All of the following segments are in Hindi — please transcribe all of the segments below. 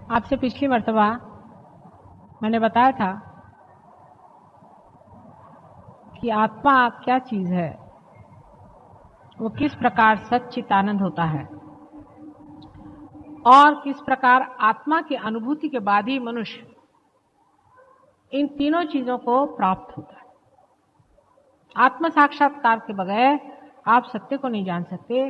आपसे पिछली मर्तबा मैंने बताया था कि आत्मा क्या चीज है, वो किस प्रकार सच्चित आनंद होता है और किस प्रकार आत्मा की अनुभूति के बाद ही मनुष्य इन तीनों चीजों को प्राप्त होता है। आत्म साक्षात्कार के बगैर आप सत्य को नहीं जान सकते।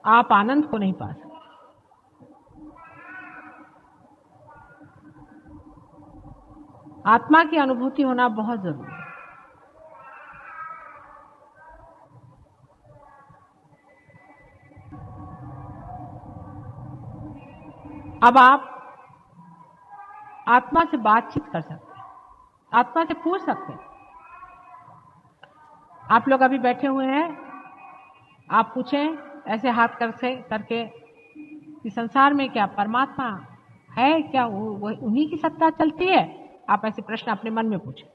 आप आनंद को नहीं पा सकते। आत्मा की अनुभूति होना बहुत जरूरी है। अब आप आत्मा से बातचीत कर सकते हैं, आत्मा से पूछ सकते हैं। आप लोग अभी बैठे हुए हैं, आप पूछें ऐसे हाथ करके कि संसार में क्या परमात्मा है, क्या वो उन्हीं की सत्ता चलती है? आप ऐसे प्रश्न अपने मन में पूछें,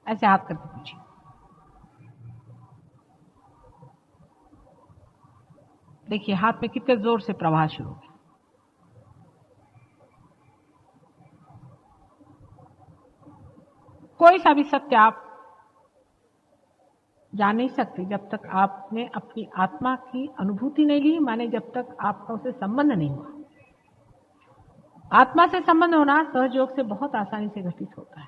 ऐसे हाथ करके पूछिए। देखिए हाथ में कितने जोर से प्रवाह शुरू हो गया। कोई सा भी सत्य आप जान नहीं सकते जब तक आपने अपनी आत्मा की अनुभूति नहीं ली, माने जब तक आपका उसे संबंध नहीं हुआ। आत्मा से संबंध होना सहयोग से बहुत आसानी से घटित होता है।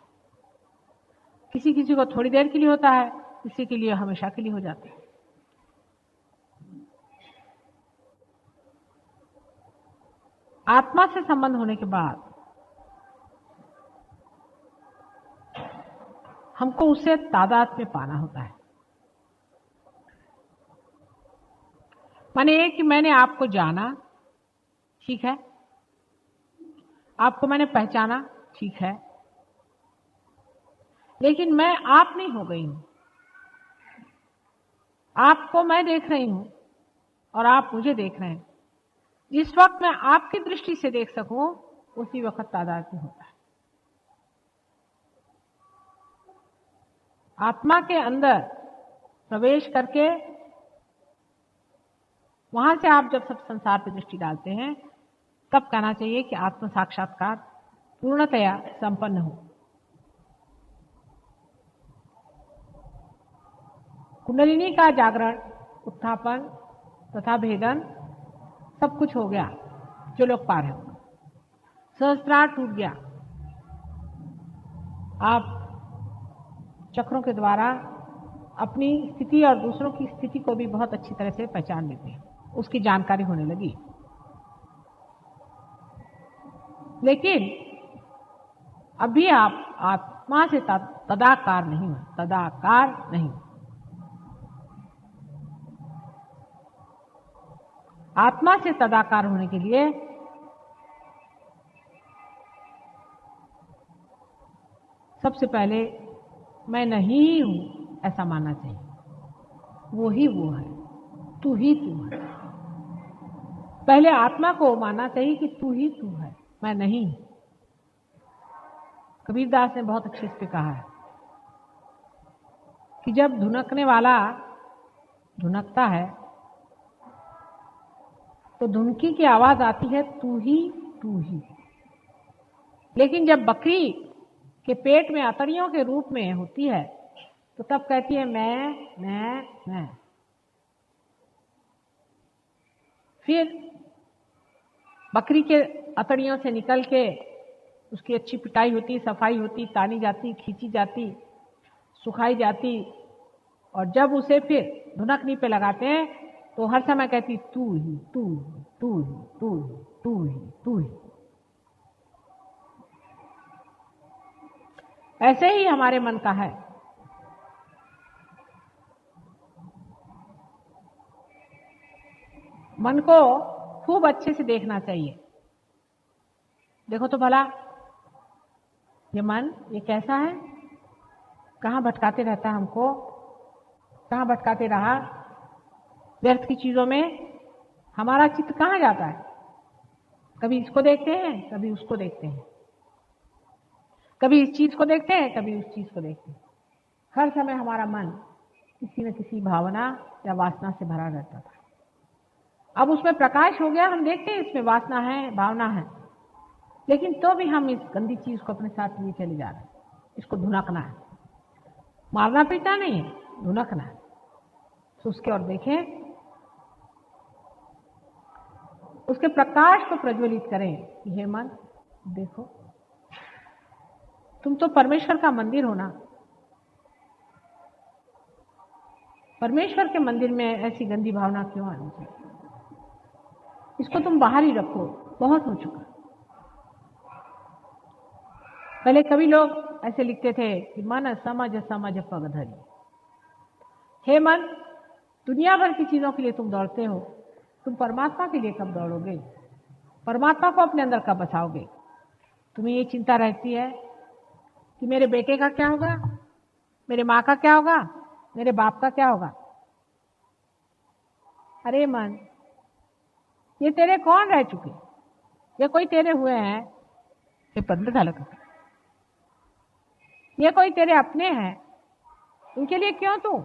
किसी किसी को थोड़ी देर के लिए होता है, किसी के लिए हमेशा के लिए हो जाता है। आत्मा से संबंध होने के बाद हमको उसे तादाद में पाना होता है। माने ये कि मैंने आपको जाना, ठीक है, आपको मैंने पहचाना, ठीक है, लेकिन मैं आप नहीं हो गई हूं। आपको मैं देख रही हूं और आप मुझे देख रहे हैं। जिस वक्त मैं आपकी दृष्टि से देख सकूं, उसी वक्त तादाद में होता है। आत्मा के अंदर प्रवेश करके वहां से आप जब सब संसार पर दृष्टि डालते हैं, तब कहना चाहिए कि आत्म साक्षात्कार पूर्णतया संपन्न हो। कुंडलिनी का जागरण, उत्थापन तथा भेदन सब कुछ हो गया। जो लोग पार हैं, सहस्त्रार टूट गया। आप चक्रों के द्वारा अपनी स्थिति और दूसरों की स्थिति को भी बहुत अच्छी तरह से पहचान लेते हैं, उसकी जानकारी होने लगी। लेकिन अभी आप आत्मा से तदाकार नहीं हो, तदाकार नहीं। आत्मा से तदाकार होने के लिए सबसे पहले मैं नहीं हूं ऐसा मानना चाहिए। वो ही वो है, तू ही तू है। पहले आत्मा को मानना चाहिए कि तू ही तू है, मैं नहीं। कबीरदास ने बहुत अच्छे से कहा है कि जब धुनकने वाला धुनकता है तो धुनकी की आवाज आती है तू ही तू ही। लेकिन जब बकरी के पेट में अतड़ियों के रूप में होती है तो तब कहती है मैं। फिर बकरी के अतड़ियों से निकल के उसकी अच्छी पिटाई होती, सफाई होती, तानी जाती, खींची जाती, सुखाई जाती, और जब उसे फिर धुनकनी पे लगाते हैं तो हर समय कहती तू ही तू ही तू ही तू ही तू ही तू ही। ऐसे ही हमारे मन का है। मन को खूब अच्छे से देखना चाहिए। देखो तो भला ये मन, ये कैसा है, कहां भटकाते रहता है हमको, कहां भटकाते रहा, व्यर्थ की चीजों में हमारा चित्त कहां जाता है। कभी इसको देखते हैं, कभी उसको देखते हैं, कभी इस चीज को देखते हैं, कभी उस चीज को देखते हैं। हर समय हमारा मन किसी न किसी भावना या वासना से भरा रहता था। अब उसमें प्रकाश हो गया, हम देखते हैं इसमें वासना है, भावना है, लेकिन तो भी हम इस गंदी चीज को अपने साथ लिए चले जा रहे हैं। इसको धुनकना है, मारना पीटना नहीं है, धुनकना है। तो उसके और देखें, उसके प्रकाश को प्रज्वलित करें कि हे मन देखो, तुम तो परमेश्वर का मंदिर हो ना। परमेश्वर के मंदिर में ऐसी गंदी भावना क्यों आनी चाहिए? इसको तुम बाहर ही रखो, बहुत हो चुका। पहले कवि लोग ऐसे लिखते थे कि मन समझ समझ पग धरी। हे मन, दुनिया भर की चीजों के लिए तुम दौड़ते हो, तुम परमात्मा के लिए कब दौड़ोगे? परमात्मा को अपने अंदर कब बसाओगे? तुम्हें ये चिंता रहती है कि मेरे बेटे का क्या होगा, मेरे माँ का क्या होगा, मेरे बाप का क्या होगा। अरे मन, ये तेरे कौन रह चुके? ये कोई तेरे हुए हैं? ये पंद्रह साल का, ये कोई तेरे अपने हैं? उनके लिए क्यों तू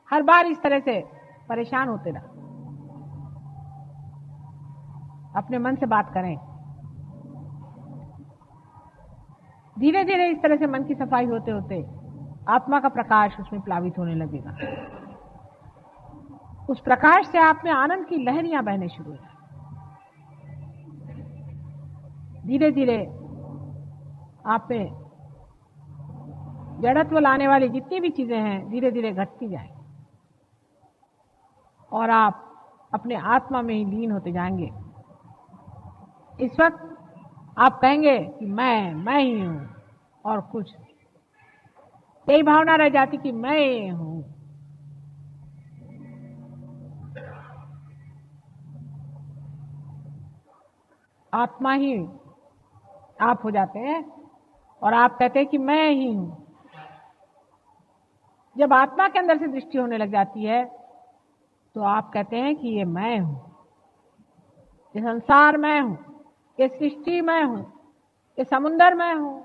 हर बार इस तरह से परेशान होते रहा? अपने मन से बात करें। धीरे धीरे इस तरह से मन की सफाई होते होते आत्मा का प्रकाश उसमें प्लावित होने लगेगा। उस प्रकाश से आप में आनंद की लहरियां बहने शुरू हो जाए। धीरे धीरे आप में जड़त्व लाने वाली जितनी भी चीजें हैं धीरे धीरे घटती जाए और आप अपने आत्मा में ही लीन होते जाएंगे। इस वक्त आप कहेंगे कि मैं ही हूं और कुछ, यही भावना रह जाती कि मैं हूं। आत्मा ही आप हो जाते हैं और आप कहते हैं कि मैं ही हूं। जब आत्मा के अंदर से दृष्टि होने लग जाती है तो आप कहते हैं कि ये मैं हूं, ये संसार मैं हूं, ये सृष्टि मैं हूं, ये समुंदर मैं हूं,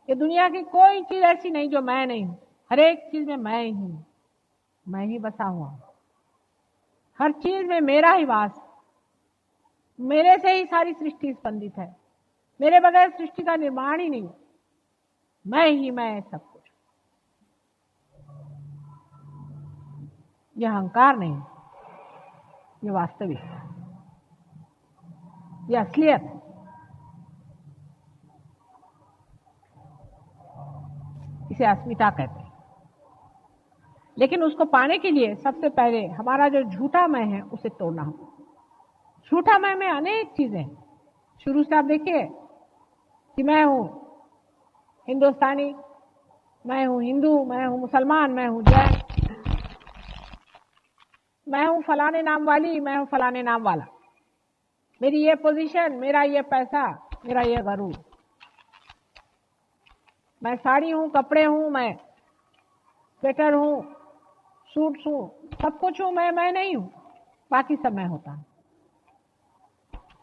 ये दुनिया की कोई चीज ऐसी नहीं जो मैं नहीं हूं। हर एक चीज में मैं ही हूं, मैं ही बसा हुआ हूं। हर चीज में मेरा ही वास, मेरे से ही सारी सृष्टि स्पंदित है, मेरे बगैर सृष्टि का निर्माण ही नहीं। मैं ही मैं सब कुछ। यह अहंकार नहीं, ये वास्तविक, ये असलियत। इसे अस्मिता कहते हैं। लेकिन उसको पाने के लिए सबसे पहले हमारा जो झूठा मैं है उसे तोड़ना होगा। झूठा मैं में अनेक चीजें, शुरू से आप देखिए कि मैं हूं हिंदुस्तानी, मैं हूं हिंदू, मैं हूं मुसलमान, मैं हूं जैन, मैं हूं फलाने नाम वाली, मैं हूं फलाने नाम वाला, मेरी ये पोजीशन, मेरा ये पैसा, मेरा ये गरूर, मैं साड़ी हूं, कपड़े हूं, मैं स्वेटर हूं, सूट हूं, सब कुछ हूं, मैं नहीं हूं, बाकी सब मैं होता हूं।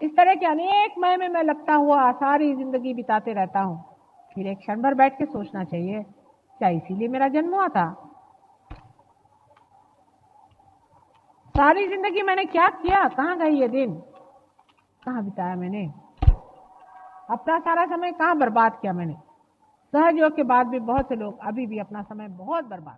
इस तरह के अनेक मैं लगता हुआ सारी जिंदगी बिताते रहता हूं। फिर एक क्षण भर बैठ के सोचना चाहिए, क्या इसीलिए मेरा जन्म हुआ था? सारी जिंदगी मैंने क्या किया? कहाँ गई ये दिन? कहाँ बिताया मैंने? अपना सारा समय कहाँ बर्बाद किया मैंने? सहज योग के बाद भी बहुत से लोग अभी भी अपना समय बहुत बर्बाद